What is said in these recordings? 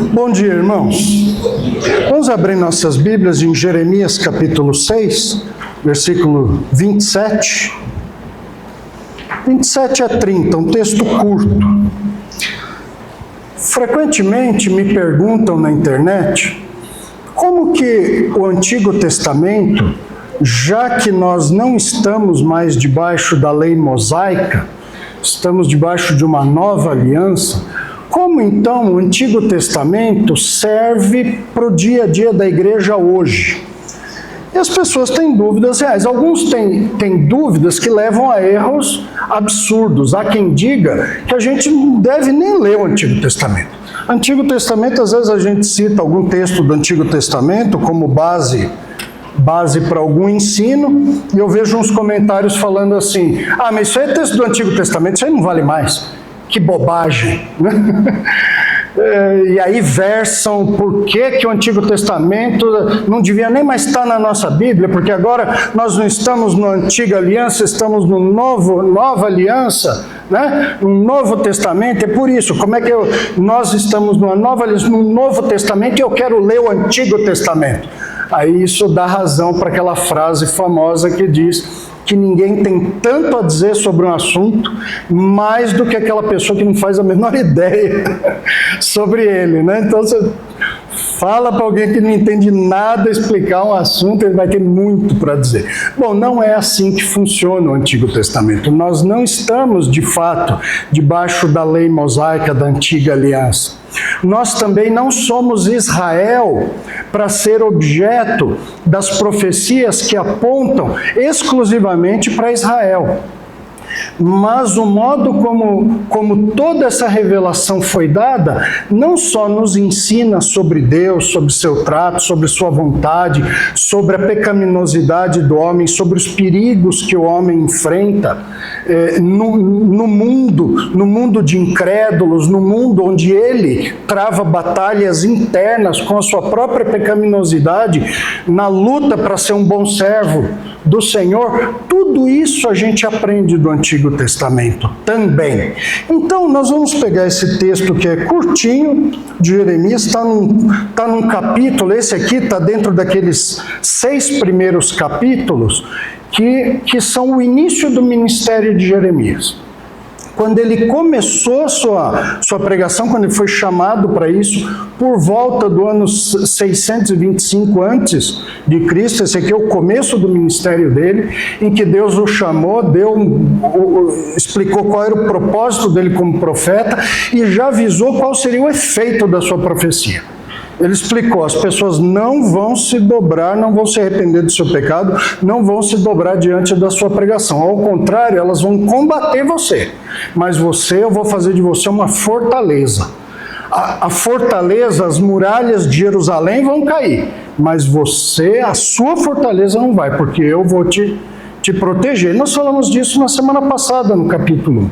Bom dia, irmãos. Vamos abrir nossas Bíblias em Jeremias capítulo 6, versículo 27. 27 a 30, um texto curto. Frequentemente me perguntam na internet como que o Antigo Testamento, já que nós não estamos mais debaixo da lei mosaica, estamos debaixo de uma nova aliança, como então o Antigo Testamento serve para o dia a dia da igreja hoje? E as pessoas têm dúvidas reais. Alguns têm dúvidas que levam a erros absurdos. Há quem diga que a gente não deve nem ler o Antigo Testamento. Antigo Testamento, às vezes a gente cita algum texto do Antigo Testamento como base para algum ensino, e eu vejo uns comentários falando assim: ah, mas isso aí é texto do Antigo Testamento, isso aí não vale mais. Que bobagem, né? E aí versam por que o Antigo Testamento não devia nem mais estar na nossa Bíblia, porque agora nós não estamos na Antiga Aliança, estamos no Nova Aliança, né? Um Novo Testamento. É por isso, como é que nós estamos numa Nova Aliança, no Novo Testamento, e eu quero ler o Antigo Testamento? Aí isso dá razão para aquela frase famosa que diz que ninguém tem tanto a dizer sobre um assunto mais do que aquela pessoa que não faz a menor ideia sobre ele, né? Então você fala para alguém que não entende nada explicar um assunto, ele vai ter muito para dizer. Bom, não é assim que funciona o Antigo Testamento. Nós não estamos, de fato, debaixo da lei mosaica da Antiga Aliança. Nós também não somos Israel para ser objeto das profecias que apontam exclusivamente para Israel. Mas o modo como toda essa revelação foi dada, não só nos ensina sobre Deus, sobre seu trato, sobre sua vontade, sobre a pecaminosidade do homem, sobre os perigos que o homem enfrenta no mundo de incrédulos, no mundo onde ele trava batalhas internas com a sua própria pecaminosidade, na luta para ser um bom servo do Senhor. Tudo isso a gente aprende do Antigo Testamento também. Então nós vamos pegar esse texto que é curtinho, de Jeremias, está num capítulo, esse aqui está dentro daqueles 6 primeiros capítulos que são o início do ministério de Jeremias. Quando ele começou sua pregação, quando ele foi chamado para isso, por volta do ano 625 antes de Cristo, esse aqui é o começo do ministério dele, em que Deus o chamou, explicou qual era o propósito dele como profeta e já avisou qual seria o efeito da sua profecia. Ele explicou: as pessoas não vão se dobrar, não vão se arrepender do seu pecado, não vão se dobrar diante da sua pregação. Ao contrário, elas vão combater você. Mas eu vou fazer de você uma fortaleza. A fortaleza, as muralhas de Jerusalém vão cair, mas a sua fortaleza não vai, porque eu vou te proteger. Nós falamos disso na semana passada, no capítulo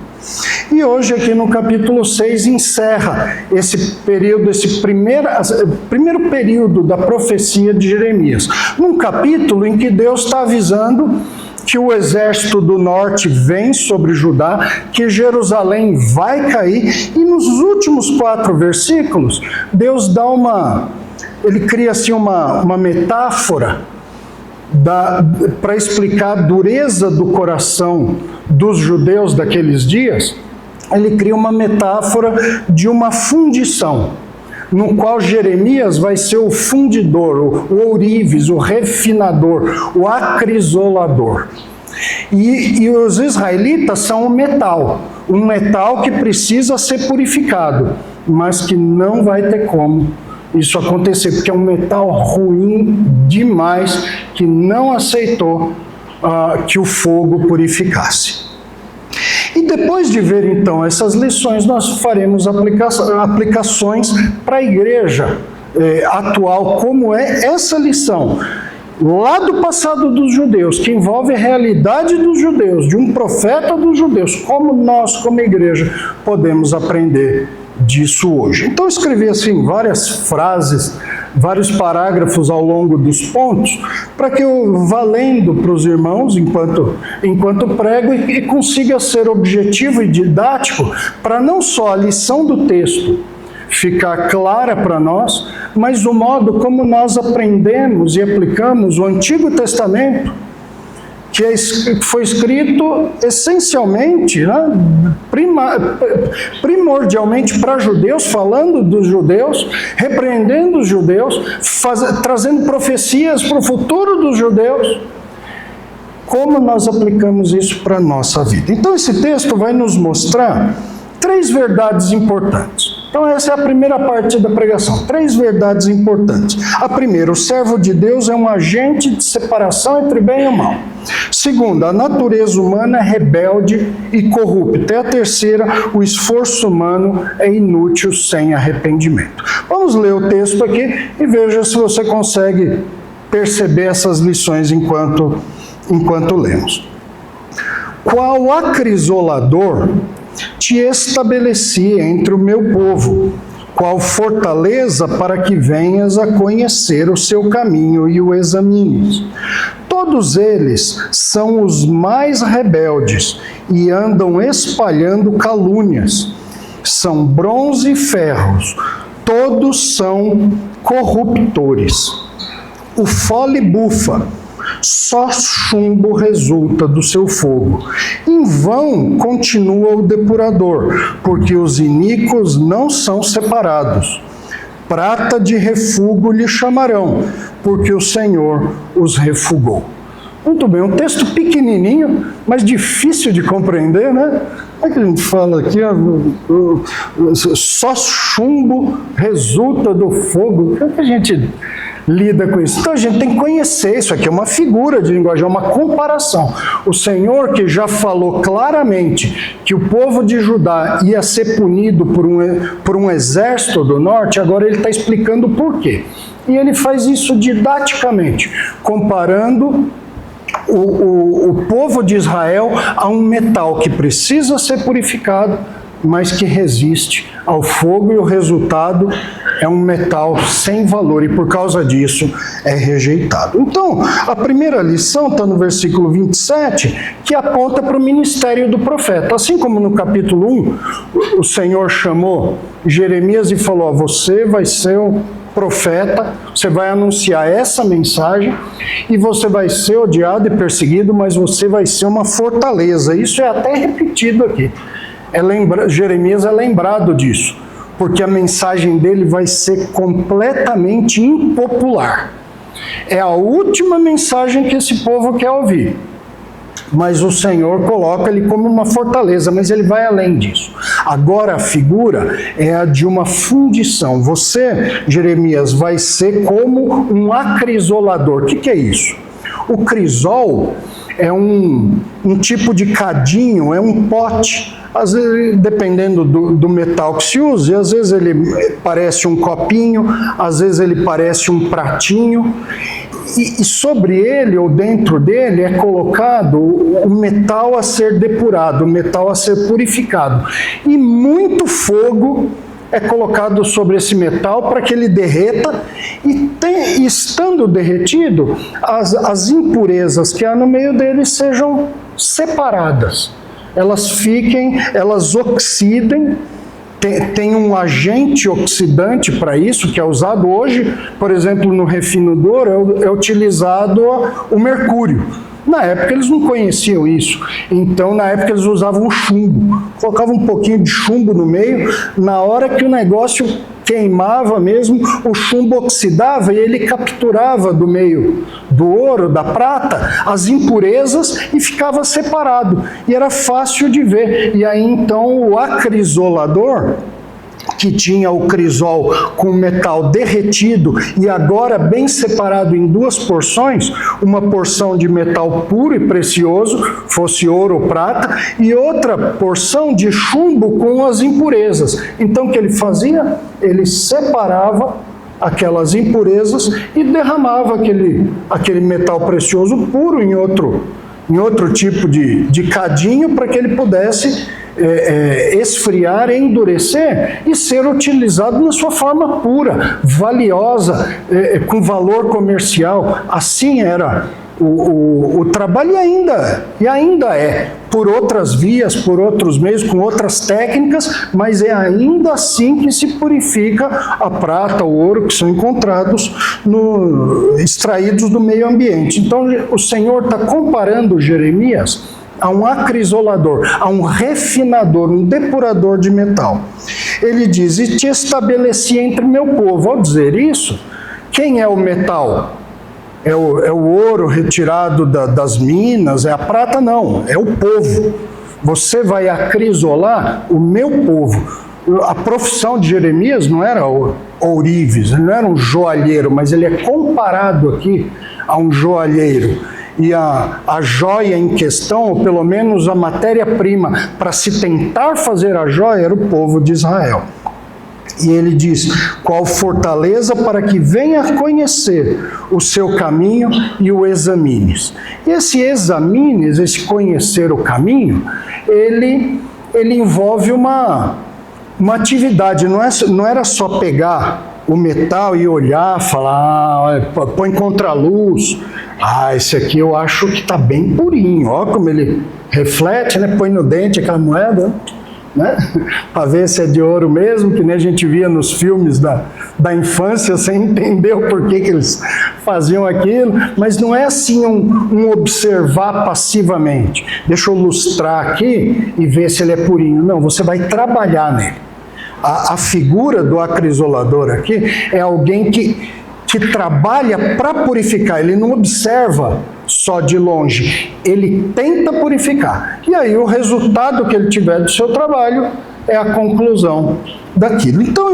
1. E hoje, aqui no capítulo 6, encerra esse período, primeiro período da profecia de Jeremias. Num capítulo em que Deus está avisando que o exército do norte vem sobre Judá, que Jerusalém vai cair, e nos últimos 4 versículos, Deus ele cria assim uma metáfora para explicar a dureza do coração dos judeus daqueles dias. Ele cria uma metáfora de uma fundição, no qual Jeremias vai ser o fundidor, o ourives, o refinador, o acrisolador. E os israelitas são um metal que precisa ser purificado, mas que não vai ter como isso acontecer, porque é um metal ruim demais, que não aceitou que o fogo purificasse. E depois de ver então essas lições, nós faremos aplicações para a igreja atual, como é essa lição lá do passado dos judeus, que envolve a realidade dos judeus, de um profeta dos judeus, como nós, como igreja, podemos aprender disso hoje. Então eu escrevi assim várias frases, vários parágrafos ao longo dos pontos, para que eu vá lendo para os irmãos enquanto prego e consiga ser objetivo e didático, para não só a lição do texto ficar clara para nós, mas o modo como nós aprendemos e aplicamos o Antigo Testamento, que foi escrito essencialmente, né, primordialmente para judeus, falando dos judeus, repreendendo os judeus, trazendo profecias para o futuro dos judeus. Como nós aplicamos isso para a nossa vida? Então esse texto vai nos mostrar 3 verdades importantes. Então essa é a primeira parte da pregação, 3 verdades importantes. A primeira, o servo de Deus é um agente de separação entre bem e mal. Segunda, a natureza humana é rebelde e corrupta. E a terceira, o esforço humano é inútil sem arrependimento. Vamos ler o texto aqui e veja se você consegue perceber essas lições enquanto lemos. Qual acrisolador te estabeleci entre o meu povo, qual fortaleza para que venhas a conhecer o seu caminho e o examines. Todos eles são os mais rebeldes e andam espalhando calúnias. São bronze e ferros, todos são corruptores. O fole bufa, só chumbo resulta do seu fogo. Em vão continua o depurador, porque os iníquos não são separados. Prata de refúgio lhe chamarão, porque o Senhor os refugou. Muito bem, um texto pequenininho, mas difícil de compreender, né? Como é que a gente fala aqui? Só chumbo resulta do fogo. Como é que a gente lida com isso? Então a gente tem que conhecer isso aqui, é uma figura de linguagem, é uma comparação. O Senhor, que já falou claramente que o povo de Judá ia ser punido por um exército do norte, agora ele está explicando o porquê. E ele faz isso didaticamente, comparando o povo de Israel a um metal que precisa ser purificado, mas que resiste ao fogo, e o resultado é um metal sem valor, e por causa disso é rejeitado. Então, a primeira lição está no versículo 27, que aponta para o ministério do profeta. Assim como no capítulo 1, o Senhor chamou Jeremias e falou: você vai ser o profeta, você vai anunciar essa mensagem, e você vai ser odiado e perseguido, mas você vai ser uma fortaleza. Isso é até repetido aqui. Jeremias é lembrado disso, porque a mensagem dele vai ser completamente impopular. É a última mensagem que esse povo quer ouvir. Mas o Senhor coloca ele como uma fortaleza, mas ele vai além disso. Agora a figura é a de uma fundição. Você, Jeremias, vai ser como um acrisolador. O que é isso? O crisol é um tipo de cadinho, é um pote. Às vezes, dependendo do metal que se use, às vezes ele parece um copinho, às vezes ele parece um pratinho, e sobre ele ou dentro dele é colocado o metal a ser depurado, o metal a ser purificado. E muito fogo é colocado sobre esse metal para que ele derreta, e estando derretido, as impurezas que há no meio dele sejam separadas. Elas oxidem, tem um agente oxidante para isso, que é usado hoje, por exemplo, no refinador é utilizado o mercúrio. Na época eles não conheciam isso, então na época eles usavam o chumbo, colocavam um pouquinho de chumbo no meio, na hora que o negócio queimava mesmo, o chumbo oxidava e ele capturava do meio do ouro, da prata, as impurezas e ficava separado, e era fácil de ver. E aí então o acrisolador, que tinha o crisol com metal derretido e agora bem separado em 2 porções, uma porção de metal puro e precioso, fosse ouro ou prata, e outra porção de chumbo com as impurezas. Então o que ele fazia? Ele separava aquelas impurezas e derramava aquele metal precioso puro em outro tipo de cadinho, para que ele pudesse esfriar, endurecer e ser utilizado na sua forma pura, valiosa, com valor comercial. Assim era o trabalho e ainda é, por outras vias, por outros meios, com outras técnicas, mas é ainda assim que se purifica a prata, o ouro que são encontrados, extraídos do meio ambiente. Então o Senhor está comparando Jeremias a um acrisolador, a um refinador, um depurador de metal. Ele diz: e te estabeleci entre meu povo. Ao dizer isso, quem é o metal? É o ouro retirado das minas, é a prata? Não, é o povo. Você vai acrisolar o meu povo. A profissão de Jeremias não era ourives, ele não era um joalheiro, mas ele é comparado aqui a um joalheiro. E a joia em questão, ou pelo menos a matéria-prima para se tentar fazer a joia, era o povo de Israel. E ele diz: qual fortaleza para que venha conhecer o seu caminho e o examines. E esse examines, esse conhecer o caminho, ele envolve uma atividade, não era só pegar o metal e olhar, falar, põe contra a luz, esse aqui eu acho que está bem purinho, olha como ele reflete, né? Põe no dente aquela moeda, né? Para ver se é de ouro mesmo, que nem a gente via nos filmes da infância, sem entender o porquê que eles faziam aquilo, mas não é assim um observar passivamente, deixa eu lustrar aqui e ver se ele é purinho, não, você vai trabalhar nele. A figura do acrisolador aqui é alguém que trabalha para purificar, ele não observa só de longe, ele tenta purificar. E aí o resultado que ele tiver do seu trabalho é a conclusão daquilo. Então,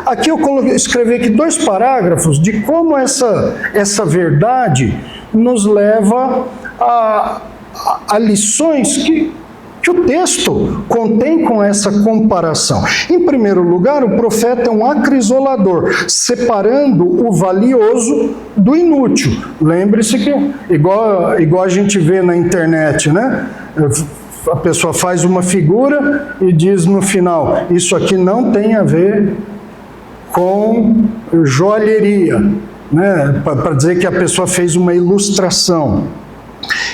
aqui eu escrevi aqui 2 parágrafos de como essa verdade nos leva a lições que o texto contém com essa comparação. Em primeiro lugar, o profeta é um acrisolador, separando o valioso do inútil. Lembre-se que, igual a gente vê na internet, né? A pessoa faz uma figura e diz no final: isso aqui não tem a ver com joalheria, né? Para dizer que a pessoa fez uma ilustração.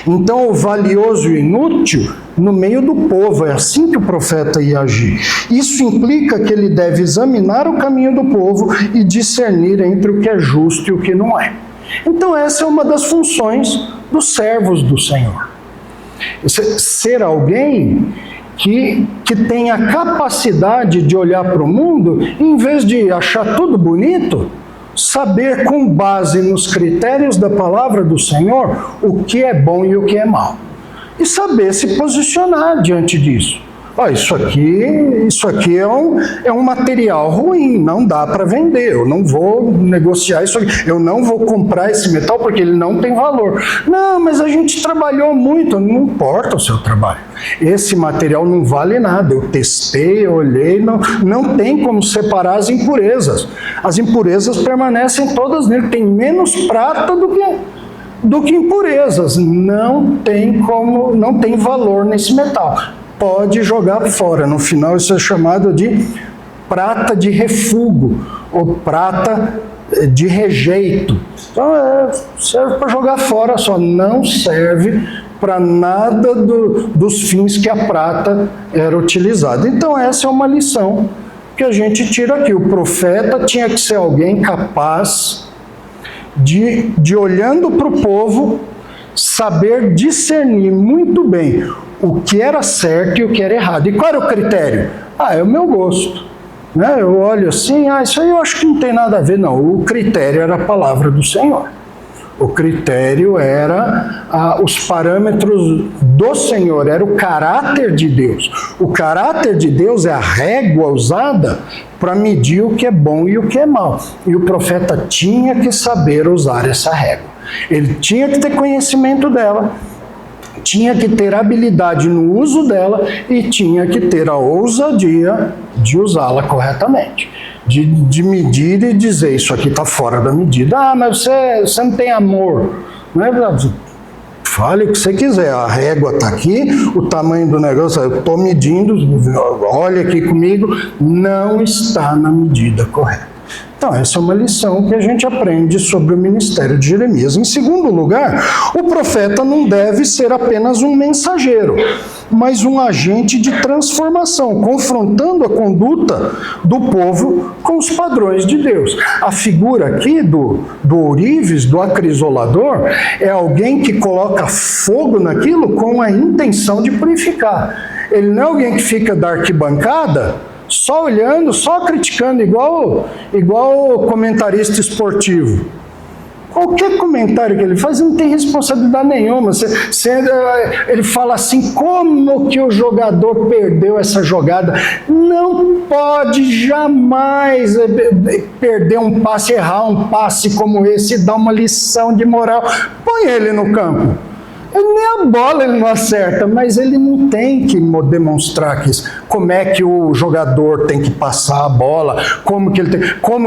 Então, o valioso e o inútil no meio do povo, é assim que o profeta ia agir. Isso implica que ele deve examinar o caminho do povo e discernir entre o que é justo e o que não é. Então, essa é uma das funções dos servos do Senhor. Ser alguém que tem a capacidade de olhar para o mundo, e em vez de achar tudo bonito, saber com base nos critérios da palavra do Senhor o que é bom e o que é mal. E saber se posicionar diante disso. Isso aqui é um material ruim, não dá para vender, eu não vou negociar isso aqui, eu não vou comprar esse metal porque ele não tem valor. Não, mas a gente trabalhou muito, não importa o seu trabalho. Esse material não vale nada, eu testei, eu olhei, não tem como separar as impurezas. As impurezas permanecem todas nele, tem menos prata do que impurezas, não tem valor nesse metal. Pode jogar fora. No final isso é chamado de prata de refúgio ou prata de rejeito. Então serve para jogar fora, só não serve para nada dos fins que a prata era utilizada. Então essa é uma lição que a gente tira aqui. O profeta tinha que ser alguém capaz de olhando para o povo, saber discernir muito bem o que era certo e o que era errado. E qual era o critério? É o meu gosto. Né? Eu olho assim, isso aí eu acho que não tem nada a ver. Não, o critério era a palavra do Senhor. O critério era os parâmetros do Senhor, era o caráter de Deus. O caráter de Deus é a régua usada para medir o que é bom e o que é mal. E o profeta tinha que saber usar essa régua. Ele tinha que ter conhecimento dela, tinha que ter habilidade no uso dela e tinha que ter a ousadia de usá-la corretamente. De medir e dizer, isso aqui está fora da medida. Mas você não tem amor. Não é verdade? Fale o que você quiser, a régua está aqui, o tamanho do negócio, eu estou medindo, olha aqui comigo, não está na medida correta. Então, essa é uma lição que a gente aprende sobre o ministério de Jeremias. Em segundo lugar, o profeta não deve ser apenas um mensageiro, mas um agente de transformação, confrontando a conduta do povo com os padrões de Deus. A figura aqui do ourives, do acrisolador, é alguém que coloca fogo naquilo com a intenção de purificar. Ele não é alguém que fica da arquibancada só olhando, só criticando, igual comentarista esportivo. Qualquer comentário que ele faz, não tem responsabilidade nenhuma. Ele fala assim, como que o jogador perdeu essa jogada? Não pode jamais perder um passe, errar um passe como esse, dar uma lição de moral. Põe ele no campo. Nem a bola ele não acerta, mas ele não tem que demonstrar como é que o jogador tem que passar a bola, como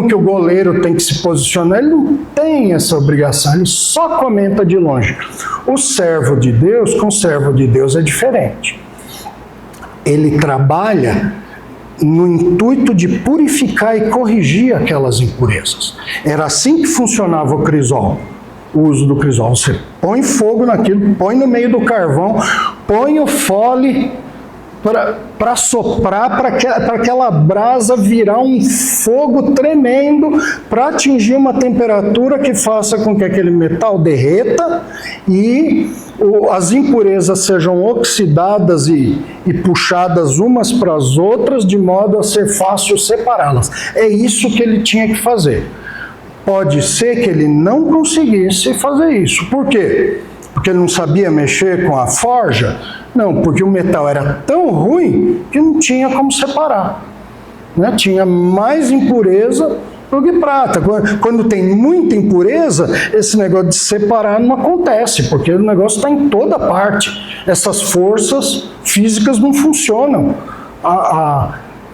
que o goleiro tem que se posicionar. Ele não tem essa obrigação, ele só comenta de longe. O servo de Deus com o servo de Deus é diferente. Ele trabalha no intuito de purificar e corrigir aquelas impurezas. Era assim que funcionava o crisol. O uso do crisol, você põe fogo naquilo, põe no meio do carvão, põe o fole para soprar, para aquela brasa virar um fogo tremendo, para atingir uma temperatura que faça com que aquele metal derreta e as impurezas sejam oxidadas e puxadas umas para as outras, de modo a ser fácil separá-las. É isso que ele tinha que fazer. Pode ser que ele não conseguisse fazer isso. Por quê? Porque ele não sabia mexer com a forja? Não, porque o metal era tão ruim que não tinha como separar. Né? Tinha mais impureza do que prata. Quando tem muita impureza, esse negócio de separar não acontece, porque o negócio está em toda parte. Essas forças físicas não funcionam.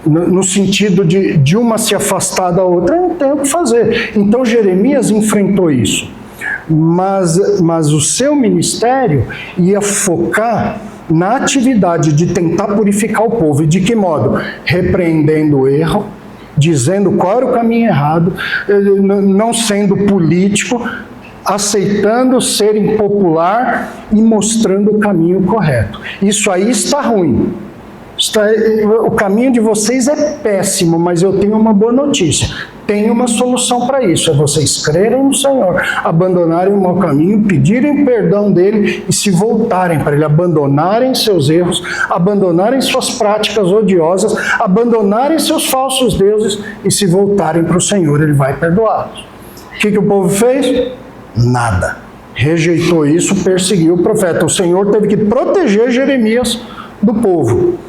No sentido de uma se afastar da outra, não tem o que fazer. Então Jeremias enfrentou isso. Mas o seu ministério ia focar na atividade de tentar purificar o povo. E de que modo? Repreendendo o erro, dizendo qual era o caminho errado, não sendo político, aceitando ser impopular e mostrando o caminho correto. Isso aí está ruim. O caminho de vocês é péssimo, mas eu tenho uma boa notícia. Tem uma solução para isso, é vocês crerem no Senhor, abandonarem o mau caminho, pedirem perdão dele e se voltarem para ele, abandonarem seus erros, abandonarem suas práticas odiosas, abandonarem seus falsos deuses e se voltarem para o Senhor, ele vai perdoá-los. O que o povo fez? Nada. Rejeitou isso, perseguiu o profeta. O Senhor teve que proteger Jeremias do povo.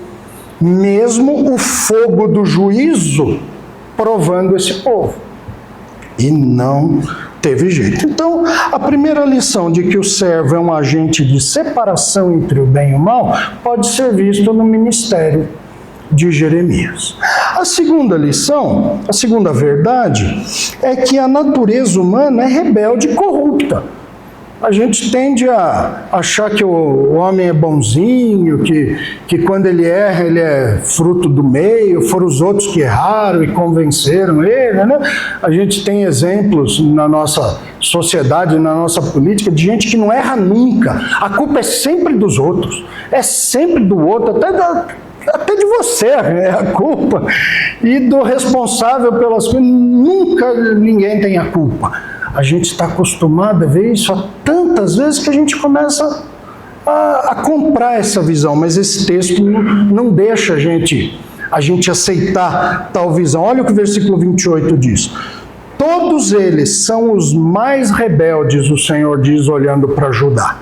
Mesmo o fogo do juízo provando esse povo. E não teve jeito. Então, a primeira lição de que o servo é um agente de separação entre o bem e o mal pode ser visto no ministério de Jeremias. A segunda lição, a segunda verdade, é que a natureza humana é rebelde e corrupta. A gente tende a achar que o homem é bonzinho, que quando ele erra, ele é fruto do meio, foram os outros que erraram e convenceram ele, né? A gente tem exemplos na nossa sociedade, na nossa política, de gente que não erra nunca. A culpa é sempre dos outros, é sempre do outro, até de você é a culpa. E do responsável pelas coisas, nunca ninguém tem a culpa. A gente está acostumado a ver isso há tantas vezes que a gente começa a comprar essa visão, mas esse texto não deixa a gente aceitar tal visão. Olha o que o versículo 28 diz. Todos eles são os mais rebeldes, o Senhor diz, olhando para Judá.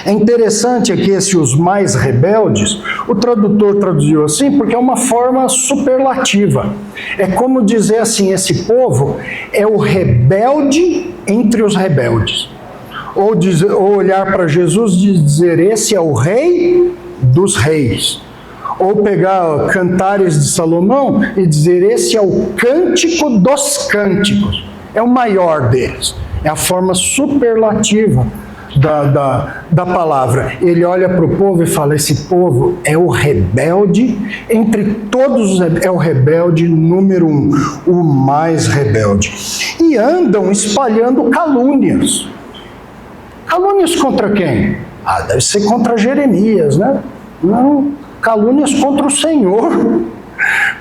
É interessante aqui os mais rebeldes, o tradutor traduziu assim porque é uma forma superlativa. É como dizer assim, esse povo é o rebelde entre os rebeldes. Ou olhar para Jesus e dizer, esse é o rei dos reis. Ou pegar Cantares de Salomão e dizer, esse é o cântico dos cânticos. É o maior deles. É a forma superlativa da palavra. Ele olha para o povo e fala: esse povo é o rebelde, entre todos é o rebelde número 1, o mais rebelde. E andam espalhando calúnias. Calúnias contra quem? Deve ser contra Jeremias, né? Não, calúnias contra o Senhor.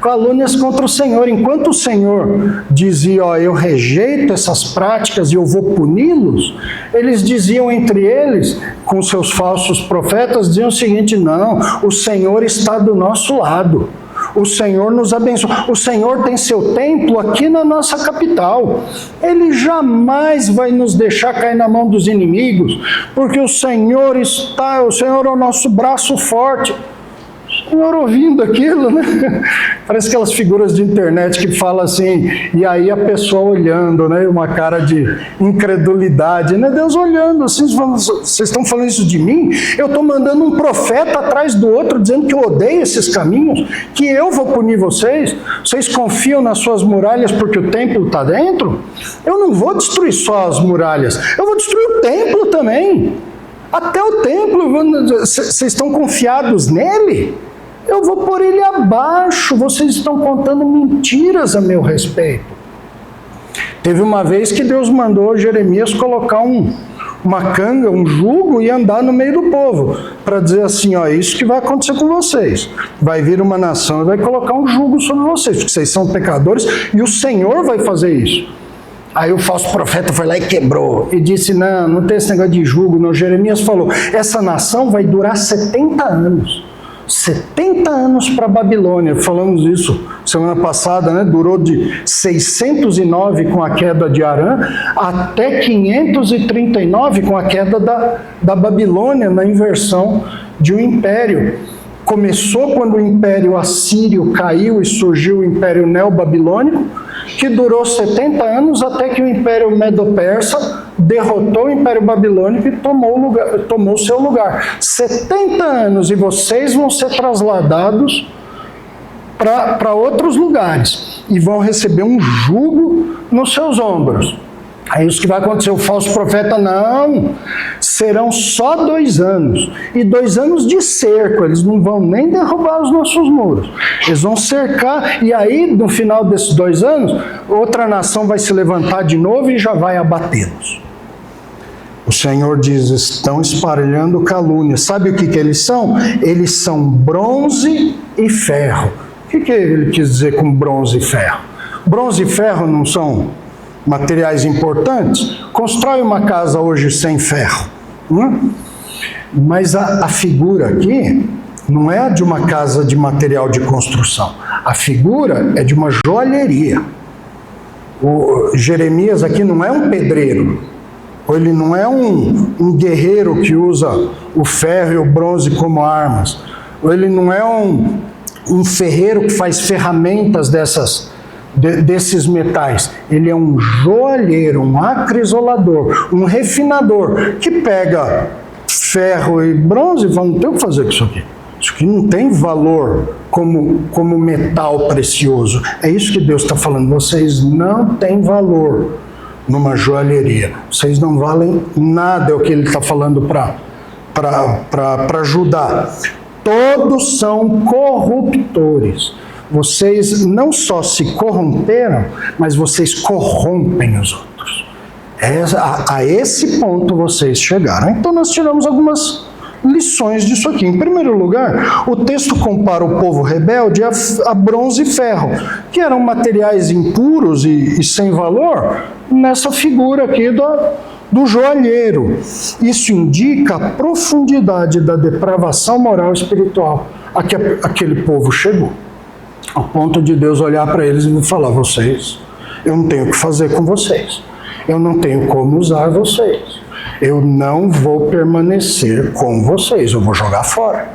Calúnias contra o Senhor. Enquanto o Senhor dizia: eu rejeito essas práticas e eu vou puni-los, eles diziam entre eles, com seus falsos profetas, diziam o seguinte: não, o Senhor está do nosso lado. O Senhor nos abençoa. O Senhor tem seu templo aqui na nossa capital. Ele jamais vai nos deixar cair na mão dos inimigos, porque o Senhor é o nosso braço forte. O Senhor ouvindo aquilo, né? Parece aquelas figuras de internet que falam assim, e aí a pessoa olhando, né? Uma cara de incredulidade, né? Deus olhando assim, vocês estão falando isso de mim? Eu estou mandando um profeta atrás do outro, dizendo que eu odeio esses caminhos, que eu vou punir vocês. Vocês confiam nas suas muralhas porque o templo está dentro? Eu não vou destruir só as muralhas, eu vou destruir o templo também. Até o templo, vocês estão confiados nele? Eu vou pôr ele abaixo, vocês estão contando mentiras a meu respeito. Teve uma vez que Deus mandou Jeremias colocar uma canga, um jugo e andar no meio do povo, para dizer assim: é isso que vai acontecer com vocês. Vai vir uma nação e vai colocar um jugo sobre vocês, porque vocês são pecadores e o Senhor vai fazer isso. Aí o falso profeta foi lá e quebrou, e disse: não tem esse negócio de jugo, não. Jeremias falou: essa nação vai durar 70 anos. 70 anos para a Babilônia. Falamos isso semana passada, né? Durou de 609 com a queda de Arã até 539 com a queda da Babilônia, na inversão de um império. Começou quando o Império Assírio caiu e surgiu o Império Neobabilônico, que durou 70 anos até que o Império Medo-Persa derrotou o Império Babilônico e tomou seu lugar. 70 anos e vocês vão ser trasladados para outros lugares e vão receber um jugo nos seus ombros. É isso que vai acontecer. O falso profeta: não, serão só 2 anos. E 2 anos de cerco, eles não vão nem derrubar os nossos muros. Eles vão cercar, e aí, no final desses 2 anos, outra nação vai se levantar de novo e já vai abatê-los. O Senhor diz: estão espalhando calúnia. Sabe o que eles são? Eles são bronze e ferro. O que ele quis dizer com bronze e ferro? Bronze e ferro não são materiais importantes? Constrói uma casa hoje sem ferro. Mas a figura aqui não é de uma casa de material de construção. A figura é de uma joalheria. O Jeremias aqui não é um pedreiro. Ou ele não é um guerreiro que usa o ferro e o bronze como armas. Ou ele não é um ferreiro que faz ferramentas desses metais. Ele é um joalheiro, um acrisolador, um refinador, que pega ferro e bronze e fala: não tem o que fazer com isso aqui. Isso aqui não tem valor como metal precioso. É isso que Deus está falando. Vocês não têm valor numa joalheria. Vocês não valem nada, é o que ele está falando para Judá. Todos são corruptores. Vocês não só se corromperam, mas vocês corrompem os outros. A esse ponto vocês chegaram. Então nós tiramos algumas lições disso aqui. Em primeiro lugar, o texto compara o povo rebelde a bronze e ferro, que eram materiais impuros e sem valor, nessa figura aqui do joalheiro. Isso indica a profundidade da depravação moral e espiritual a que aquele povo chegou. Ao ponto de Deus olhar para eles e falar: vocês, eu não tenho o que fazer com vocês. Eu não tenho como usar vocês. Eu não vou permanecer com vocês. Eu vou jogar fora.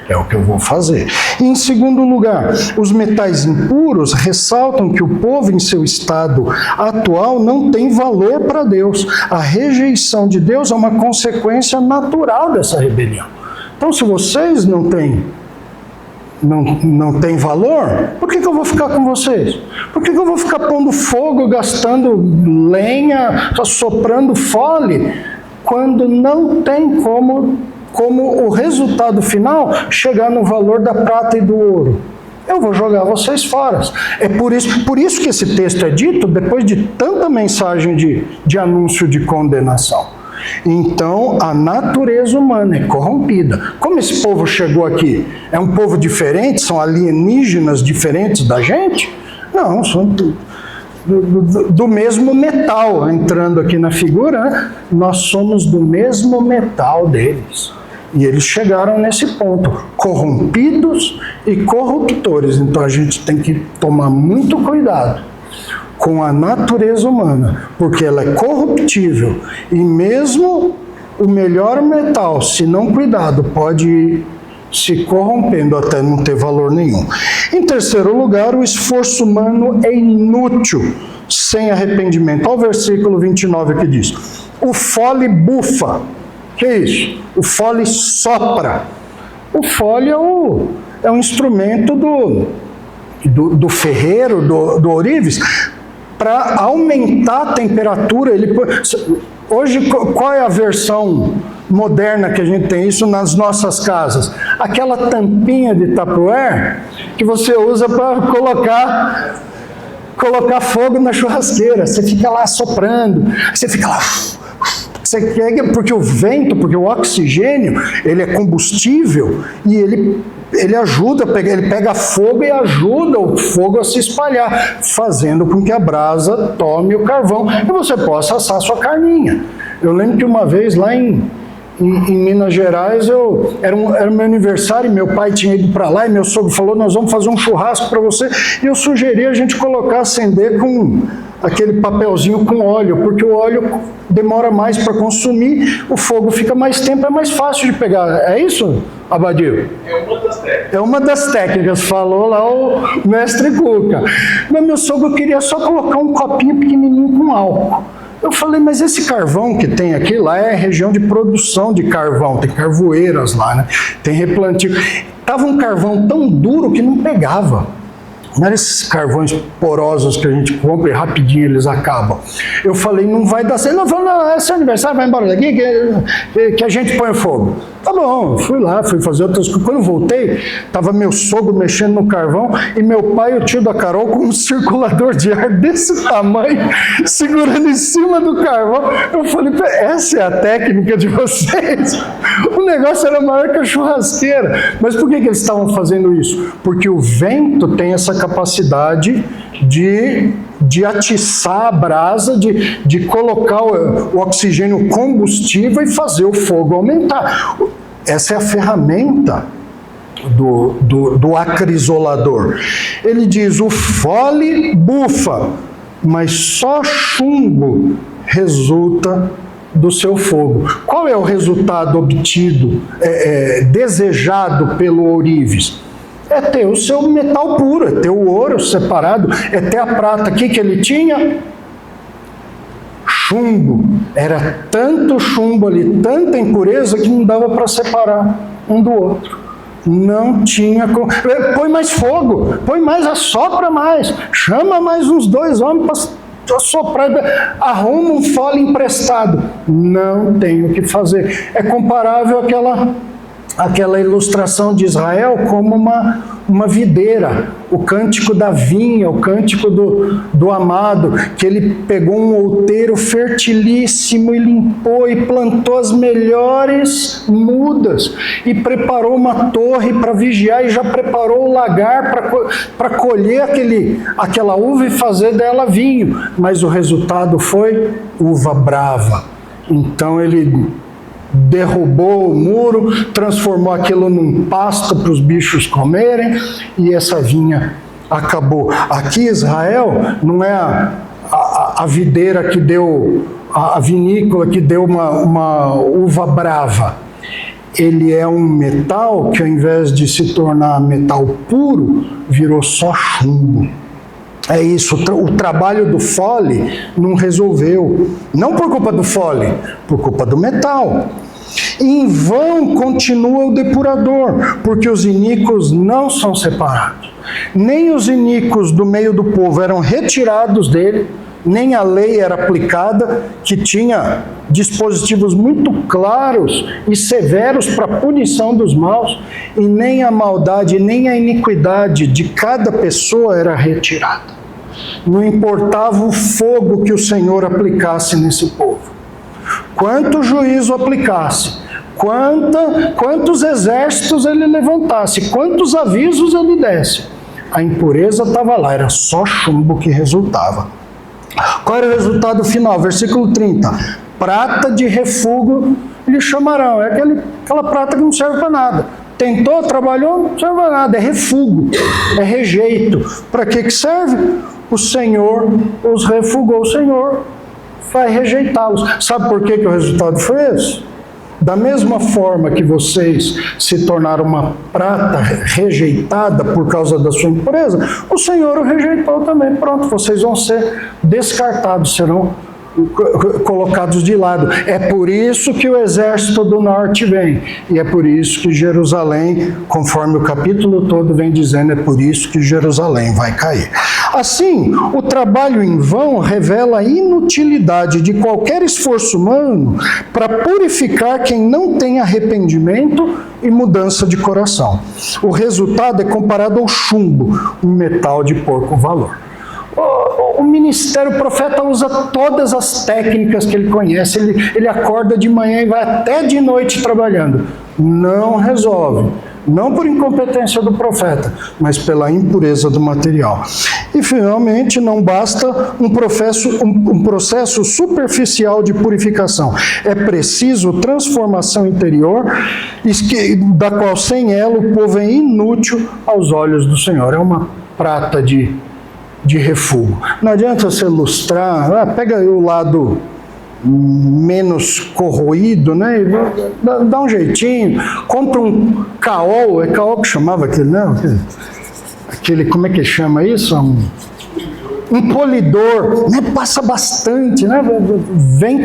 É o que eu vou fazer. E, em segundo lugar, os metais impuros ressaltam que o povo em seu estado atual não tem valor para Deus. A rejeição de Deus é uma consequência natural dessa rebelião. Então, se vocês não têm valor, por que eu vou ficar com vocês? Por que eu vou ficar pondo fogo, gastando lenha, soprando fole, quando não tem como o resultado final chegar no valor da prata e do ouro. Eu vou jogar vocês fora. É por isso que esse texto é dito depois de tanta mensagem de anúncio de condenação. Então, a natureza humana é corrompida. Como esse povo chegou aqui? É um povo diferente? São alienígenas diferentes da gente? Não, são do mesmo metal, entrando aqui na figura, né? Nós somos do mesmo metal deles. E eles chegaram nesse ponto, corrompidos e corruptores. Então a gente tem que tomar muito cuidado com a natureza humana, porque ela é corruptível. E mesmo o melhor metal, se não cuidado, pode ir se corrompendo até não ter valor nenhum. Em terceiro lugar, o esforço humano é inútil, sem arrependimento. Olha o versículo 29 que diz: o fole bufa. Que é isso? O fole sopra. O fole é um instrumento do ferreiro, do ourives, para aumentar a temperatura. Hoje, qual é a versão moderna que a gente tem isso nas nossas casas? Aquela tampinha de Tupperware que você usa para colocar fogo na churrasqueira. Você fica lá soprando, você fica lá... Porque o vento, porque o oxigênio, ele é combustível e ele ajuda, ele pega fogo e ajuda o fogo a se espalhar, fazendo com que a brasa tome o carvão e você possa assar sua carninha. Eu lembro que uma vez lá em Minas Gerais, era o meu aniversário, meu pai tinha ido para lá e meu sogro falou: nós vamos fazer um churrasco para você. E eu sugeri a gente acender com aquele papelzinho com óleo, porque o óleo demora mais para consumir, o fogo fica mais tempo, é mais fácil de pegar. É isso, Abadio? É uma das técnicas, falou lá o mestre Cuca. Mas meu sogro queria só colocar um copinho pequenininho com álcool. Eu falei, mas esse carvão que tem aqui, lá é região de produção de carvão, tem carvoeiras lá, né? Tem replantio. Tava um carvão tão duro que não pegava. Não eram esses carvões porosos que a gente compra e rapidinho eles acabam. Eu falei, não vai dar certo. Ele falou, não, é seu aniversário, vai embora daqui que a gente põe fogo. Tá bom, fui lá, fui fazer outras coisas. Quando eu voltei, estava meu sogro mexendo no carvão e meu pai e o tio da Carol com um circulador de ar desse tamanho, segurando em cima do carvão. Eu falei, essa é a técnica de vocês? O negócio era maior que a churrasqueira. Mas por que eles estavam fazendo isso? Porque o vento tem essa capacidade de atiçar a brasa, de colocar o oxigênio combustível e fazer o fogo aumentar. Essa é a ferramenta do acrisolador. Ele diz, o fole bufa, mas só chumbo resulta do seu fogo. Qual é o resultado obtido, desejado pelo ourives? É ter o seu metal puro, é ter o ouro separado, é ter a prata. O que ele tinha? Chumbo. Era tanto chumbo ali, tanta impureza que não dava para separar um do outro. Não tinha como. Põe mais fogo, põe mais, assopra mais, chama mais uns 2 homens para soprar, arruma um fole emprestado. Não tem o que fazer. É comparável àquela ilustração de Israel como uma videira, o cântico da vinha, o cântico do amado, que ele pegou um outeiro fertilíssimo e limpou e plantou as melhores mudas e preparou uma torre para vigiar e já preparou o lagar para colher aquela uva e fazer dela vinho, mas o resultado foi uva brava. Então ele derrubou o muro, transformou aquilo num pasto para os bichos comerem e essa vinha acabou. Aqui Israel não é a videira que deu, a vinícola que deu uma uva brava. Ele é um metal que ao invés de se tornar metal puro, virou só chumbo. É isso, o trabalho do fole não resolveu. Não por culpa do fole, por culpa do metal. Em vão continua o depurador, porque os iníquos não são separados. Nem os iníquos do meio do povo eram retirados dele, nem a lei era aplicada, que tinha dispositivos muito claros e severos para a punição dos maus, e nem a maldade, nem a iniquidade de cada pessoa era retirada. Não importava o fogo que o Senhor aplicasse nesse povo, quanto juízo aplicasse, quantos exércitos ele levantasse, quantos avisos ele desse, a impureza estava lá, era só chumbo que resultava. Qual era o resultado final? Versículo 30. Prata de refúgio lhe chamarão. É aquela prata que não serve para nada. Tentou, trabalhou, não serve para nada. É refúgio, é rejeito. Para que serve? O Senhor os refugou. O Senhor vai rejeitá-los. Sabe por que o resultado foi esse? Da mesma forma que vocês se tornaram uma prata rejeitada por causa da sua impureza, o Senhor o rejeitou também. Pronto, vocês vão ser descartados, serão colocados de lado. É por isso que o exército do norte vem. E é por isso que Jerusalém, conforme o capítulo todo vem dizendo, é por isso que Jerusalém vai cair. Assim, o trabalho em vão revela a inutilidade de qualquer esforço humano para purificar quem não tem arrependimento e mudança de coração. O resultado é comparado ao chumbo, um metal de pouco valor. O ministério, o profeta usa todas as técnicas que ele conhece, ele acorda de manhã e vai até de noite trabalhando. Não resolve. Não por incompetência do profeta, mas pela impureza do material. E, finalmente, não basta um processo superficial de purificação. É preciso transformação interior, da qual, sem ela, o povo é inútil aos olhos do Senhor. É uma prata de refúgio. Não adianta você lustrar, pega aí o lado menos corroído, né? Dá um jeitinho, compra um caol, é caol que chamava aquele, não? Aquele, como é que chama isso? Um polidor, né? Passa bastante, né? Vem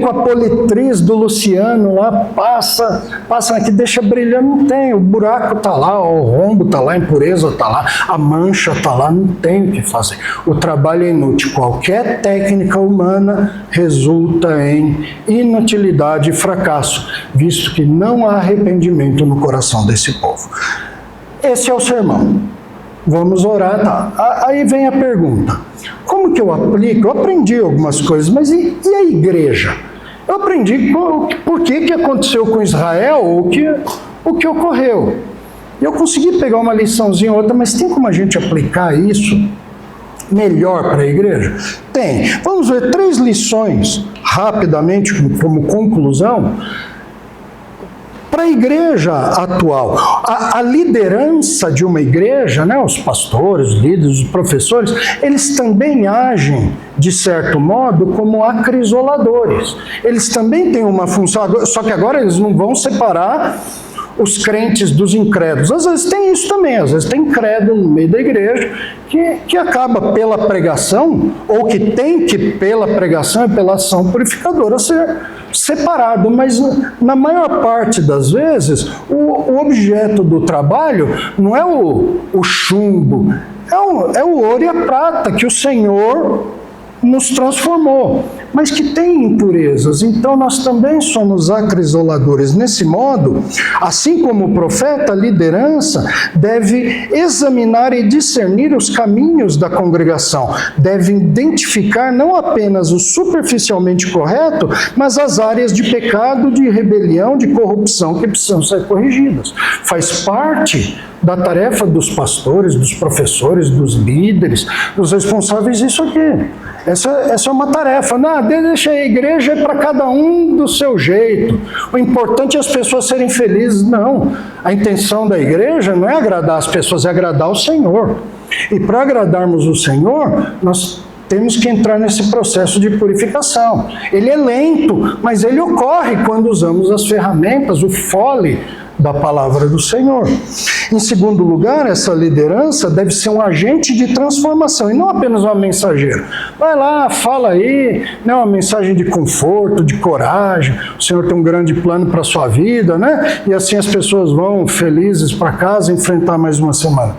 com a politriz do Luciano lá, passa aqui, deixa brilhando, não tem, o buraco está lá, o rombo está lá, a impureza está lá, a mancha está lá, não tem o que fazer. O trabalho é inútil. Qualquer técnica humana resulta em inutilidade e fracasso, visto que não há arrependimento no coração desse povo. Esse é o sermão. Vamos orar, tá? Aí vem a pergunta, como que eu aplico? Eu aprendi algumas coisas, mas e a igreja? Eu aprendi por que aconteceu com Israel, o que ocorreu. Eu consegui pegar uma liçãozinha ou outra, mas tem como a gente aplicar isso melhor para a igreja? Tem. Vamos ver 3 lições, rapidamente, como conclusão, para a igreja atual. A liderança de uma igreja, né, os pastores, os líderes, os professores, eles também agem, de certo modo, como acrisoladores. Eles também têm uma função, só que agora eles não vão separar os crentes dos incrédulos. Às vezes tem isso também, às vezes tem incrédulo no meio da igreja que acaba pela pregação, ou que tem que pela pregação e pela ação purificadora ser separado, mas na maior parte das vezes o objeto do trabalho não é o chumbo, é o ouro e a prata que o Senhor nos transformou, mas que tem impurezas. Então nós também somos acrisoladores. Nesse modo, assim como o profeta, a liderança deve examinar e discernir os caminhos da congregação, deve identificar não apenas o superficialmente correto, mas as áreas de pecado, de rebelião, de corrupção que precisam ser corrigidas. Faz parte da tarefa dos pastores, dos professores, dos líderes, dos responsáveis, isso aqui. Essa é uma tarefa. Não, deixa a igreja para cada um do seu jeito. O importante é as pessoas serem felizes. Não. A intenção da igreja não é agradar as pessoas, é agradar o Senhor. E para agradarmos o Senhor, nós temos que entrar nesse processo de purificação. Ele é lento, mas ele ocorre quando usamos as ferramentas, o fole da palavra do Senhor. Em segundo lugar, essa liderança deve ser um agente de transformação e não apenas uma mensageira. Vai lá, fala aí, né, uma mensagem de conforto, de coragem, o Senhor tem um grande plano para a sua vida, né? E assim as pessoas vão felizes para casa enfrentar mais uma semana.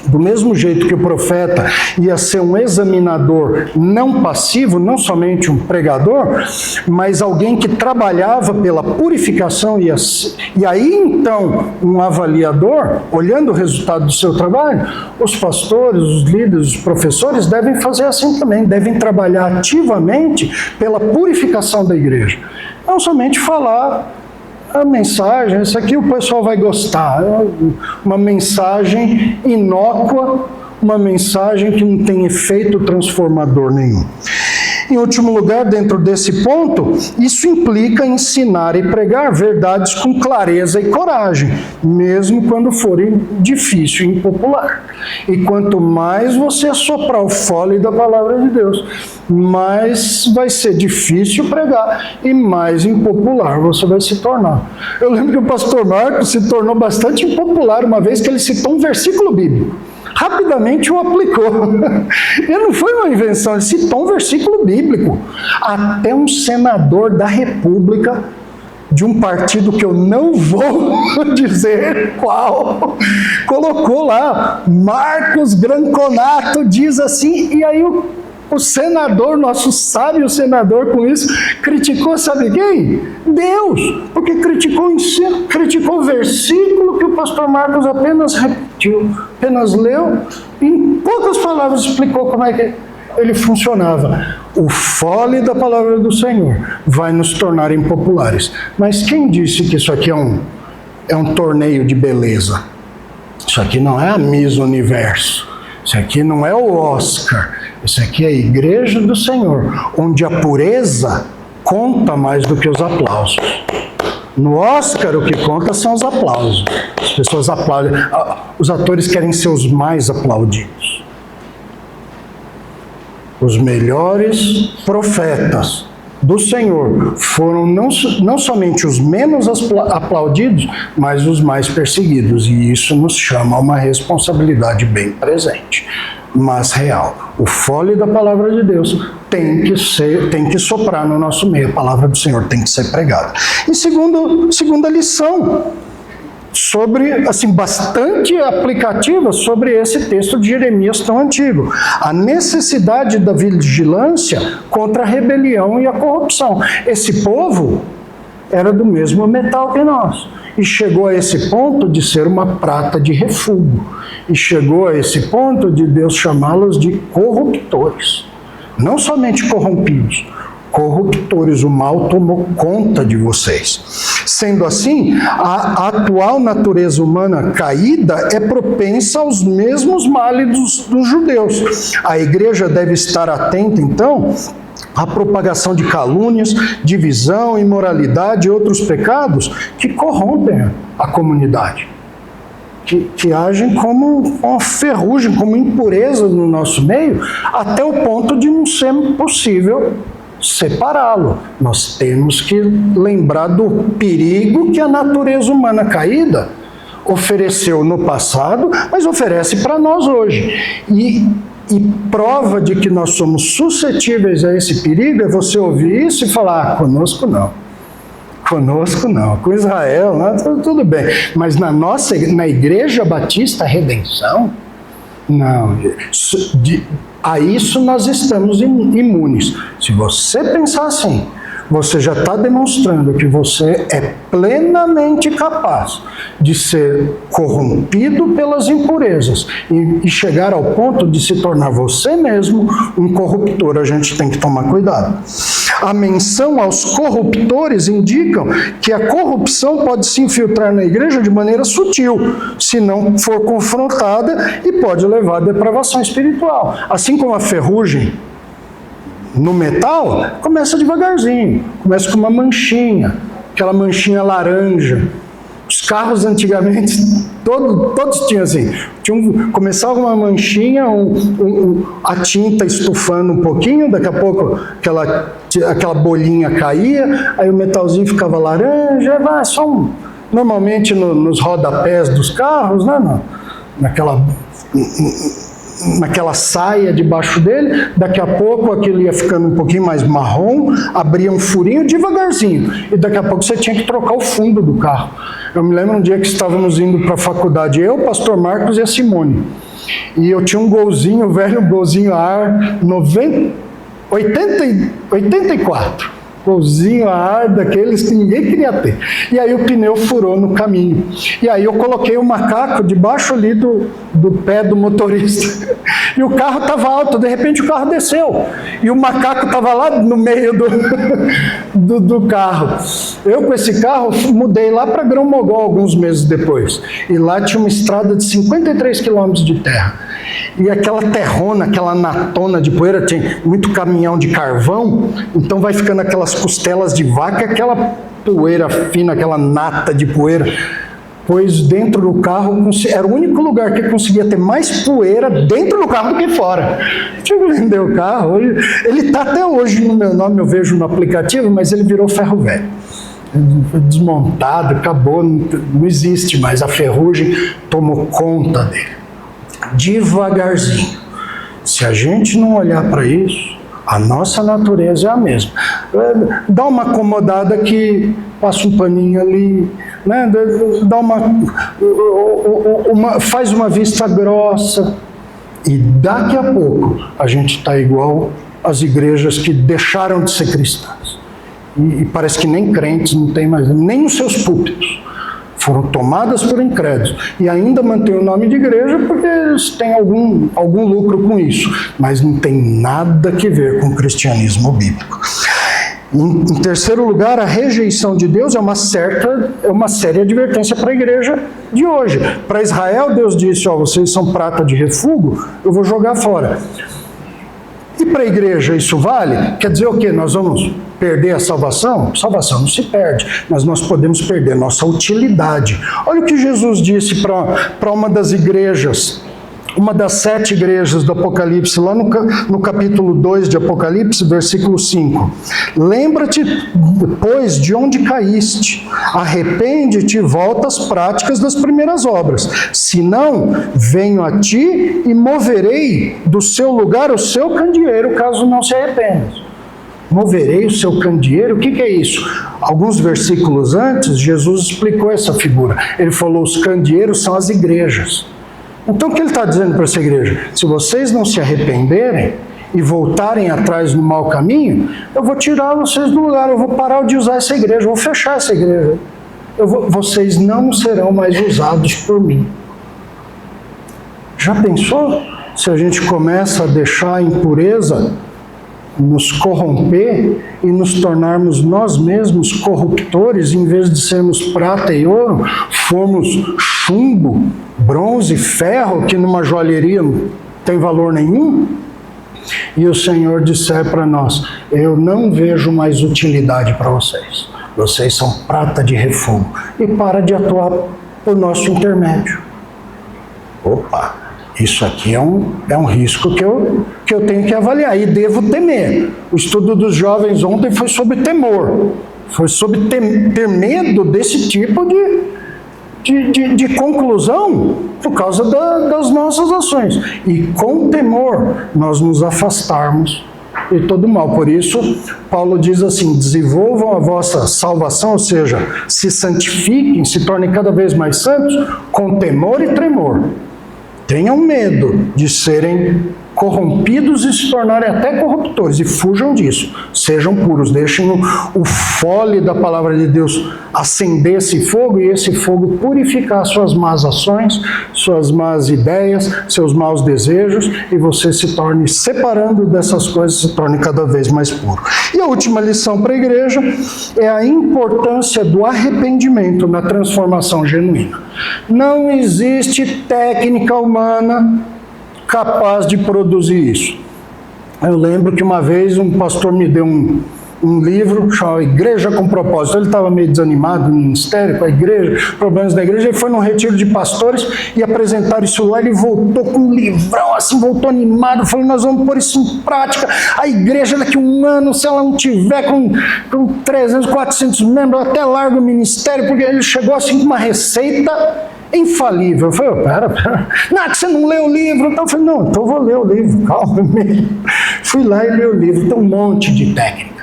Do mesmo jeito que o profeta ia ser um examinador não passivo, não somente um pregador, mas alguém que trabalhava pela purificação e aí então um avaliador, olhando o resultado do seu trabalho, os pastores, os líderes, os professores devem fazer assim também, devem trabalhar ativamente pela purificação da igreja. Não somente falar a mensagem, isso aqui o pessoal vai gostar, uma mensagem inócua, uma mensagem que não tem efeito transformador nenhum. Em último lugar, dentro desse ponto, isso implica ensinar e pregar verdades com clareza e coragem, mesmo quando forem difícil e impopular. E quanto mais você assoprar o fole da palavra de Deus, mais vai ser difícil pregar e mais impopular você vai se tornar. Eu lembro que o pastor Marcos se tornou bastante impopular uma vez que ele citou um versículo bíblico. Rapidamente o aplicou. E não foi uma invenção, ele citou um versículo bíblico. Até um senador da República, de um partido que eu não vou dizer qual, colocou lá, Marcos Granconato diz assim, e aí o senador, nosso sábio senador com isso, criticou, sabe quem? Deus, porque criticou o versículo que o pastor Marcos apenas repetiu, apenas leu, e em poucas palavras explicou como é que ele funcionava. O fole da palavra do Senhor vai nos tornar impopulares. Mas quem disse que isso aqui é um torneio de beleza? Isso aqui não é a Miss Universo, isso aqui não é o Oscar, isso aqui é a igreja do Senhor, onde a pureza conta mais do que os aplausos. No Oscar, o que conta são os aplausos. As pessoas aplaudem. Os atores querem ser os mais aplaudidos. Os melhores profetas do Senhor foram não somente os menos aplaudidos, mas os mais perseguidos. E isso nos chama a uma responsabilidade bem presente, mas real. O fole da palavra de Deus tem que soprar no nosso meio. A palavra do Senhor tem que ser pregada. E segunda lição, bastante aplicativa sobre esse texto de Jeremias tão antigo. A necessidade da vigilância contra a rebelião e a corrupção. Esse povo era do mesmo metal que nós. E chegou a esse ponto de ser uma prata de refúgio. E chegou a esse ponto de Deus chamá-los de corruptores. Não somente corrompidos, corruptores. O mal tomou conta de vocês. Sendo assim, a atual natureza humana caída é propensa aos mesmos males dos judeus. A igreja deve estar atenta, então, à propagação de calúnias, divisão, imoralidade e outros pecados que corrompem a comunidade, que agem como uma ferrugem, como impurezas no nosso meio, até o ponto de não ser possível separá-lo. Nós temos que lembrar do perigo que a natureza humana caída ofereceu no passado, mas oferece para nós hoje. E prova de que nós somos suscetíveis a esse perigo é você ouvir isso e falar, conosco não. Conosco não. Com Israel, não, tudo bem. Mas na Igreja Batista Redenção, não. A isso nós estamos imunes. Se você pensar assim, você já está demonstrando que você é plenamente capaz de ser corrompido pelas impurezas e chegar ao ponto de se tornar você mesmo um corruptor. A gente tem que tomar cuidado. A menção aos corruptores indicam que a corrupção pode se infiltrar na igreja de maneira sutil, se não for confrontada, e pode levar à depravação espiritual. Assim como a ferrugem no metal, começa devagarzinho, começa com uma manchinha, aquela manchinha laranja. Os carros antigamente, todos tinham assim, começava uma manchinha, a tinta estufando um pouquinho, daqui a pouco aquela bolinha caía, aí o metalzinho ficava laranja, normalmente nos rodapés dos carros, né, naquela saia debaixo dele, daqui a pouco aquilo ia ficando um pouquinho mais marrom, abria um furinho devagarzinho, e daqui a pouco você tinha que trocar o fundo do carro. Eu me lembro um dia que estávamos indo para a faculdade, eu, o pastor Marcos e a Simone, e eu tinha um golzinho, velho golzinho a ar, 84, golzinho a ar daqueles que ninguém queria ter. E aí o pneu furou no caminho. E aí eu coloquei o macaco debaixo ali do pé do motorista. E o carro estava alto, de repente o carro desceu. E o macaco estava lá no meio do carro. Eu com esse carro mudei lá para Grão-Mogol alguns meses depois. E lá tinha uma estrada de 53 quilômetros de terra. E aquela terrona, aquela natona de poeira, tem muito caminhão de carvão, então vai ficando aquelas costelas de vaca, aquela poeira fina, aquela nata de poeira. Pois dentro do carro, era o único lugar que conseguia ter mais poeira dentro do carro do que fora. Tive que vender o carro, ele está até hoje no meu nome, eu vejo no aplicativo, mas ele virou ferro velho. Foi desmontado, acabou, não existe mais, a ferrugem tomou conta dele. Devagarzinho. Se a gente não olhar para isso, a nossa natureza é a mesma. Dá uma acomodada aqui, passa um paninho ali, né? Dá faz uma vista grossa, e daqui a pouco a gente está igual às igrejas que deixaram de ser cristãs. E parece que nem crentes não tem mais, nem os seus púlpitos. Foram tomadas por incrédulos e ainda mantêm o nome de igreja porque eles têm algum lucro com isso, mas não tem nada a ver com o cristianismo bíblico. Em terceiro lugar, a rejeição de Deus é uma séria advertência para a igreja de hoje. Para Israel, Deus disse, vocês são prata de refúgio, eu vou jogar fora. E para a igreja isso vale? Quer dizer o quê? Nós vamos perder a salvação? Salvação não se perde, mas nós podemos perder nossa utilidade. Olha o que Jesus disse para uma das igrejas, uma das 7 igrejas do Apocalipse, lá no capítulo 2 de Apocalipse, versículo 5. Lembra-te, pois, de onde caíste, arrepende-te e volta às práticas das primeiras obras. Senão, venho a ti e moverei do seu lugar o seu candeeiro, caso não se arrependa. Moverei o seu candeeiro, o que é isso? Alguns versículos antes, Jesus explicou essa figura. Ele falou, os candeeiros são as igrejas. Então, o que ele está dizendo para essa igreja? Se vocês não se arrependerem e voltarem atrás no mau caminho, eu vou tirar vocês do lugar, eu vou parar de usar essa igreja, eu vou fechar essa igreja. Vocês não serão mais usados por mim. Já pensou se a gente começa a deixar a impureza nos corromper e nos tornarmos nós mesmos corruptores, em vez de sermos prata e ouro, formos chumbo, bronze, ferro, que numa joalheria não tem valor nenhum? E o Senhor disser para nós, eu não vejo mais utilidade para vocês. Vocês são prata de refúgio. E para de atuar por nosso intermédio. Opa! Isso aqui é um risco que eu tenho que avaliar e devo temer. O estudo dos jovens ontem foi sobre temor. Foi sobre ter medo desse tipo de conclusão por causa das nossas ações. E com temor nós nos afastarmos de todo mal. Por isso, Paulo diz assim, desenvolvam a vossa salvação, ou seja, se santifiquem, se tornem cada vez mais santos, com temor e tremor. Tenham medo de serem corrompidos e se tornarem até corruptores, e fujam disso. Sejam puros, deixem o fole da palavra de Deus acender esse fogo, e esse fogo purificar suas más ações, suas más ideias, seus maus desejos, e você se torne, separando dessas coisas, se torne cada vez mais puro. E a última lição para a igreja é a importância do arrependimento na transformação genuína. Não existe técnica humana capaz de produzir isso. Eu lembro que uma vez um pastor me deu um livro chamado Igreja com Propósito. Ele estava meio desanimado no ministério, com a igreja, problemas da igreja. Ele foi num retiro de pastores e apresentaram isso lá. Ele voltou com um livrão, assim, voltou animado. Falou, nós vamos pôr isso em prática. A igreja daqui a um ano, se ela não tiver com 300, 400 membros, eu até largo o ministério, porque ele chegou assim com uma receita infalível. Eu falei, pera, não é que você não leu o livro? Então eu falei, não, então eu vou ler o livro, calma. Fui lá e li o livro, tem um monte de técnica.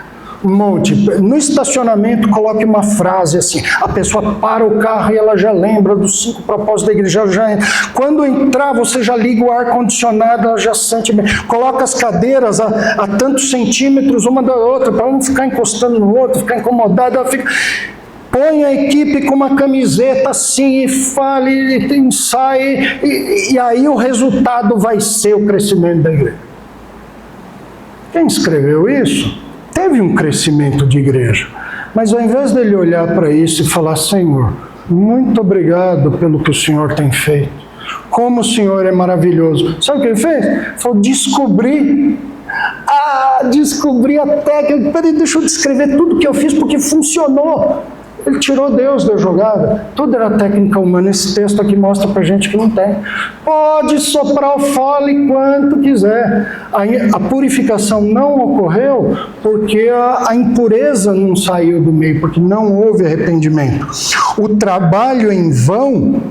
Um monte. No estacionamento, coloque uma frase assim, a pessoa para o carro e ela já lembra dos 5 propósitos da igreja, já entra. Quando entrar, você já liga o ar-condicionado, ela já sente bem. Coloca as cadeiras a tantos centímetros uma da outra, para não ficar encostando no outro, ficar incomodada, ela fica... Põe a equipe com uma camiseta assim e fale, e ensaie, e aí o resultado vai ser o crescimento da igreja. Quem escreveu isso teve um crescimento de igreja, mas ao invés dele olhar para isso e falar, Senhor, muito obrigado pelo que o Senhor tem feito, como o Senhor é maravilhoso. Sabe o que ele fez? Falou, descobri a técnica, peraí, deixa eu descrever tudo que eu fiz porque funcionou. Ele tirou Deus da jogada. Tudo era técnica humana. Esse texto aqui mostra pra gente que não tem. Pode soprar o fole quanto quiser. A purificação não ocorreu porque a impureza não saiu do meio, porque não houve arrependimento. O trabalho em vão,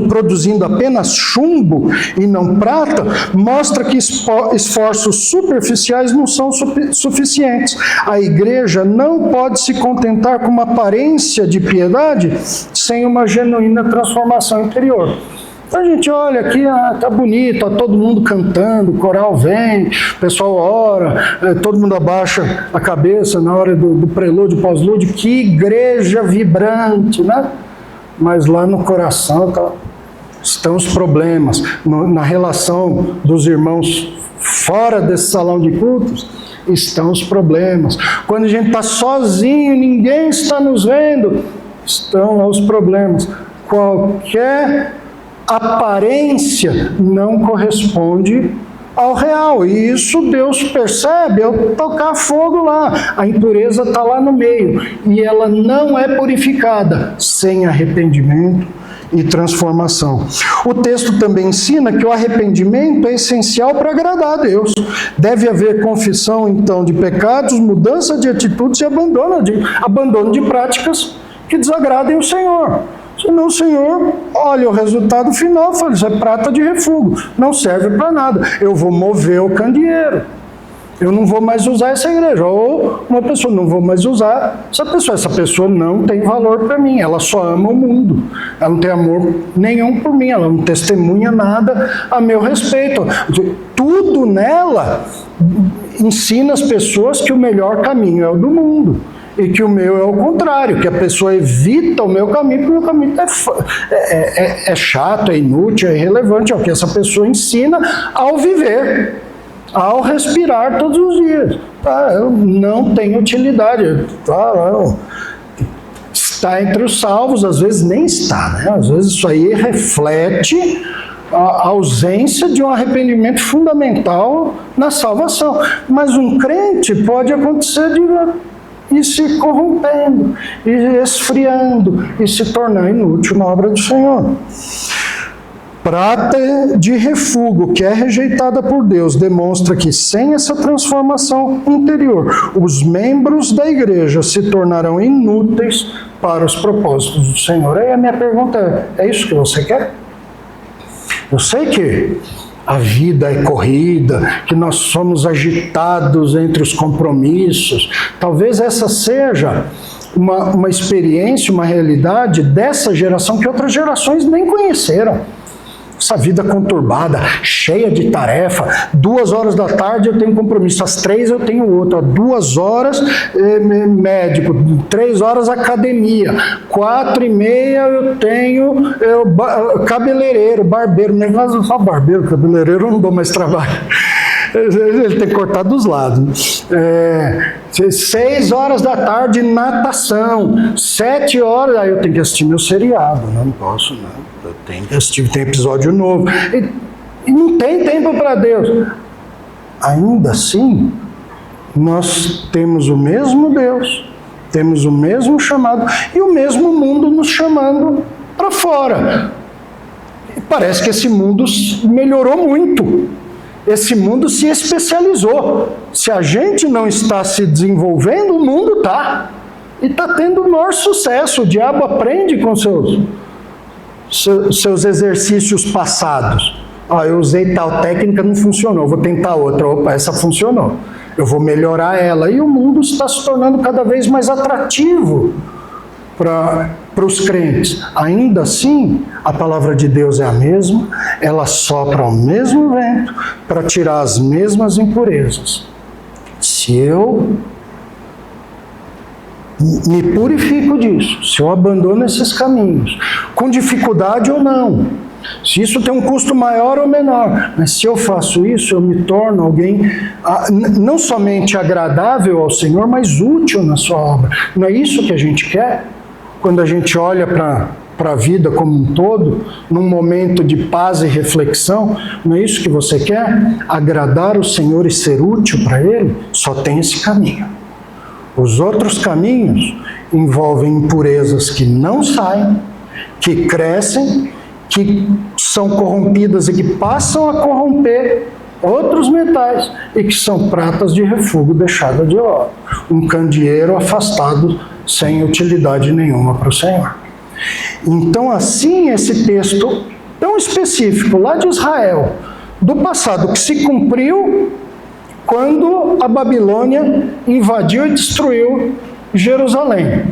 produzindo apenas chumbo e não prata, mostra que esforços superficiais não são suficientes. A igreja não pode se contentar com uma aparência de piedade sem uma genuína transformação interior. Então a gente olha aqui, tá bonito, tá todo mundo cantando, o coral vem, o pessoal ora, todo mundo abaixa a cabeça na hora do prelúdio, pós-lúdio, que igreja vibrante, né? Mas lá no coração estão os problemas. Na relação dos irmãos fora desse salão de cultos, estão os problemas. Quando a gente está sozinho, ninguém está nos vendo, estão lá os problemas. Qualquer aparência não corresponde ao real, e isso Deus percebe ao tocar fogo lá. A impureza está lá no meio, e ela não é purificada sem arrependimento e transformação. O texto também ensina que o arrependimento é essencial para agradar a Deus. Deve haver confissão, então, de pecados, mudança de atitudes e abandono de práticas que desagradem o Senhor. Senão o Senhor olha o resultado final e fala, isso é prata de refúgio, não serve para nada. Eu vou mover o candeeiro. Eu não vou mais usar essa igreja. Ou uma pessoa, não vou mais usar essa pessoa. Essa pessoa não tem valor para mim. Ela só ama o mundo. Ela não tem amor nenhum por mim. Ela não testemunha nada a meu respeito. Tudo nela ensina as pessoas que o melhor caminho é o do mundo. E que o meu é o contrário, que a pessoa evita o meu caminho, porque o meu caminho é chato, é inútil, é irrelevante, é o que essa pessoa ensina ao viver, ao respirar todos os dias. Não tem utilidade. Está entre os salvos, às vezes nem está, né? Às vezes isso aí reflete a ausência de um arrependimento fundamental na salvação. Mas um crente pode acontecer de ir se corrompendo, e esfriando, e se tornar inútil na obra do Senhor. Prata de refúgio, que é rejeitada por Deus, demonstra que sem essa transformação interior, os membros da igreja se tornarão inúteis para os propósitos do Senhor. Aí a minha pergunta é isso que você quer? Eu sei que a vida é corrida, que nós somos agitados entre os compromissos. Talvez essa seja uma experiência, uma realidade dessa geração que outras gerações nem conheceram. Essa vida conturbada, cheia de tarefa. 2 horas da tarde eu tenho compromisso, às 3 eu tenho outro, 2 horas médico, 3 horas academia, 4h30 eu tenho cabeleireiro, barbeiro, negócio só barbeiro, cabeleireiro eu não dou mais trabalho. Ele tem que cortar dos lados. 6 horas da tarde, natação. 7 horas, aí eu tenho que assistir meu seriado. Não posso, não. Eu tenho que assistir, tem episódio novo. E não tem tempo para Deus. Ainda assim, nós temos o mesmo Deus, temos o mesmo chamado e o mesmo mundo nos chamando para fora. E parece que esse mundo melhorou muito. Esse mundo se especializou. Se a gente não está se desenvolvendo, o mundo está. E está tendo o maior sucesso. O diabo aprende com seus seus exercícios passados. Eu usei tal técnica, não funcionou, vou tentar outra. Opa, essa funcionou. Eu vou melhorar ela. E o mundo está se tornando cada vez mais atrativo para os crentes. Ainda assim, a palavra de Deus é a mesma, ela sopra ao mesmo vento para tirar as mesmas impurezas. Se eu me purifico disso, se eu abandono esses caminhos, com dificuldade ou não, se isso tem um custo maior ou menor, mas se eu faço isso, eu me torno alguém não somente agradável ao Senhor, mas útil na sua obra. Não é isso que a gente quer? Quando a gente olha para a vida como um todo, num momento de paz e reflexão, não é isso que você quer? Agradar o Senhor e ser útil para Ele? Só tem esse caminho. Os outros caminhos envolvem impurezas que não saem, que crescem, que são corrompidas e que passam a corromper outros metais e que são pratas de refúgio deixadas de óleo. Um candeeiro afastado sem utilidade nenhuma para o Senhor. Então, assim, esse texto tão específico lá de Israel, do passado, que se cumpriu quando a Babilônia invadiu e destruiu Jerusalém.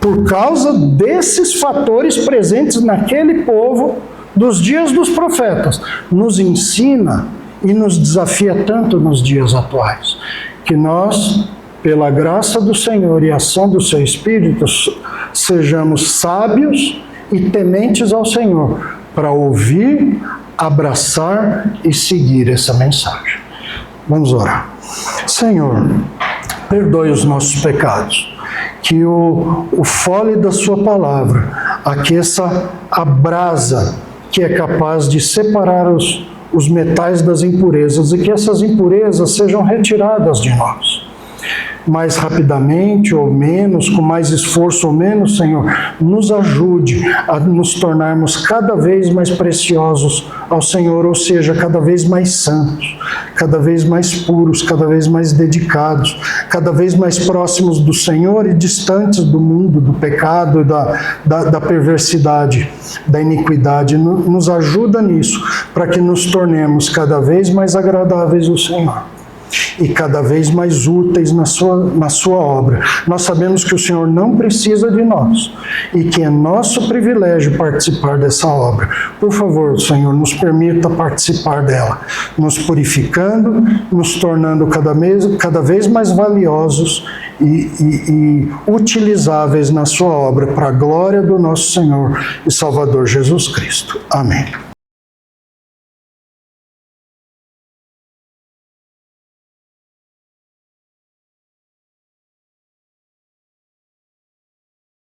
Por causa desses fatores presentes naquele povo dos dias dos profetas, nos ensina e nos desafia tanto nos dias atuais, que nós, pela graça do Senhor e ação do seu Espírito, sejamos sábios e tementes ao Senhor, para ouvir, abraçar e seguir essa mensagem. Vamos orar. Senhor, perdoe os nossos pecados, que o fole da sua palavra aqueça a brasa que é capaz de separar os metais das impurezas e que essas impurezas sejam retiradas de nós. Mais rapidamente ou menos, com mais esforço ou menos, Senhor, nos ajude a nos tornarmos cada vez mais preciosos ao Senhor, ou seja, cada vez mais santos, cada vez mais puros, cada vez mais dedicados, cada vez mais próximos do Senhor e distantes do mundo, do pecado, da perversidade, da iniquidade. Nos ajuda nisso, para que nos tornemos cada vez mais agradáveis ao Senhor e cada vez mais úteis na sua obra. Nós sabemos que o Senhor não precisa de nós e que é nosso privilégio participar dessa obra. Por favor, Senhor, nos permita participar dela, nos purificando, nos tornando cada vez mais valiosos e utilizáveis na sua obra, para a glória do nosso Senhor e Salvador Jesus Cristo. Amém.